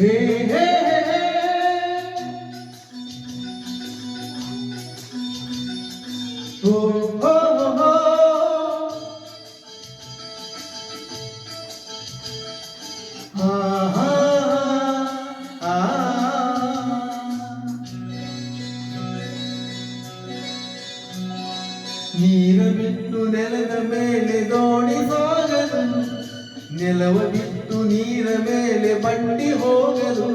ಹೇ ಹೇ ಹೇ ಓ ಹೋ ಹೋ ಹಾ ಹಾ ಆ ನೀರ ಬಿಟ್ಟು ನೆಲದ ಮೇಲೆ ದೋಣಿ ಸಾಗದು, ನೆಲವ ಬಿಟ್ಟು ನೀರ ಮೇಲೆ ಬಂಡಿ ಹೋಗದು.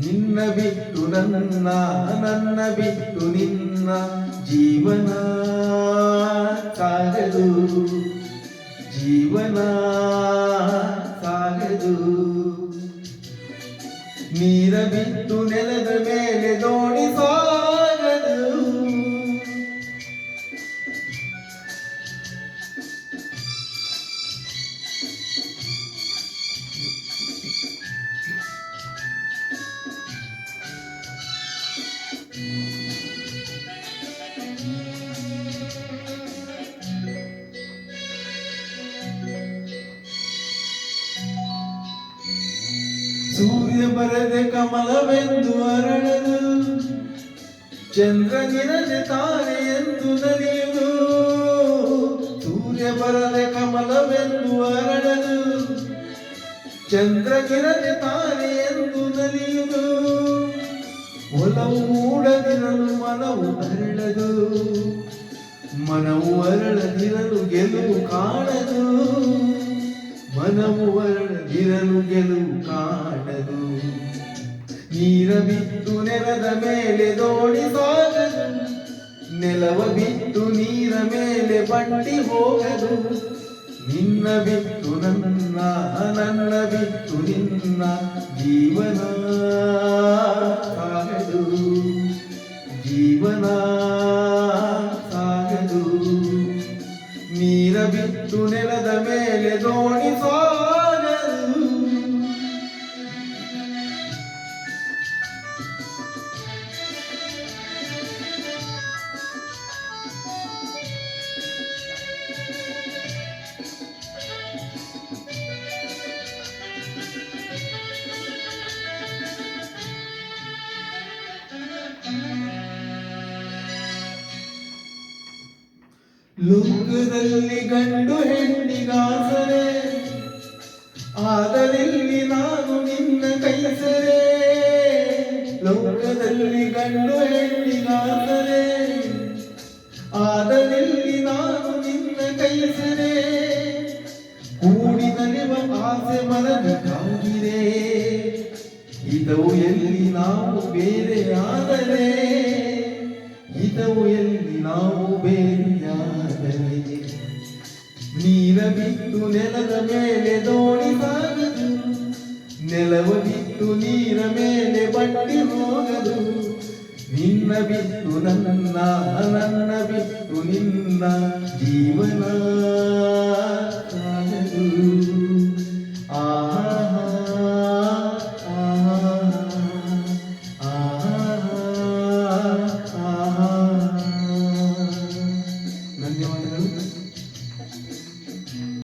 ನಿನ್ನ ಬಿಟ್ಟು ನನ್ನ, ನನ್ನ ಬಿಟ್ಟು ನಿನ್ನ ಜೀವನ ಸಾಗದು, ಜೀವನ ಸಾಗದು. ನೀರ ಬಿಟ್ಟು ನೆಲದ ಮೇಲೆ ದೋಣಿ ಸಾಗದು. ಸೂರ್ಯ ಬರದೆ ಕಮಲವೆಂದು ಅರಳದು, ಚಂದ್ರನಿರದೆ ತಾರೆ ಎಂದು ನಲಿಯುವುದು. ಸೂರ್ಯ ಬರದೆ ಕಮಲವೆಂದು ಅರಳದು, ಚಂದ್ರನಿರದೆ ತಾರೆ ಎಂದು ನಲಿಯುವುದು. ಒಲವು ಮೂಡದಿರಲು ಮನವು ಅರಳದು, ಮನವು ಅರಳದಿರಲು ಗೆಲುವು ಕಾಣದು. ಮನವು ಅರಳದಿರಲು ಗೆಲುವು ಕಾಣದು. ನೀರ ಬಿಟ್ಟು ನೆಲದ ಮೇಲೆ ದೋಣಿ ಸಾಗದು, ನೆಲವ ಬಿಟ್ಟು ನೀರ ಮೇಲೆ ಬಂಡಿ ಹೋಗದು. ನಿನ್ನ ಬಿಟ್ಟು ನನ್ನ, ನನ್ನ ಬಿಟ್ಟು ನಿನ್ನ ಜೀವನ ಸಾಗದು, ಜೀವನ ಸಾಗದು. ನೀರ ಬಿಟ್ಟು ನೆಲದ ಮೇಲೆ ದೋಣಿ ಸಾಗದು. ಲೋಕದಲ್ಲಿ ಗಂಡು ಹೆಣ್ಣಿಗಾಸರೆ, ಆದರಿಲ್ಲಿ ನಾನು ನಿನ್ನ ಕೈಸರೆ. ಲೋಕದಲ್ಲಿ ಗಂಡು ಹೆಣ್ಣಿಗಾಸರೆ, ಆದರಿಲ್ಲಿ ನಾನು ನಿನ್ನ ಕೈಸರೆ. ಕೂಡಿನಲಿವ ಆಸೆ ಮನದ ಕಾಗಿದೆ, ಇದವು ಎಲ್ಲಿ ನಾವು ಬೇರೆ ಆದರೆ, ಇದವು ಎಲ್ಲಿ ನಾವು ಬೇರೆಯಾದರೆ. ನೀರ ಬಿಟ್ಟು ನೆಲದ ಮೇಲೆ ದೋಣಿ ಸಾಗದು, ನೆಲವ ಬಿಟ್ಟು ನೀರ ಮೇಲೆ ಬಂಡಿ ಹೋಗದು. ನಿನ್ನ ಬಿಟ್ಟು ನನ್ನ, ನನ್ನ ಬಿಟ್ಟು ನಿನ್ನ ಜೀವನ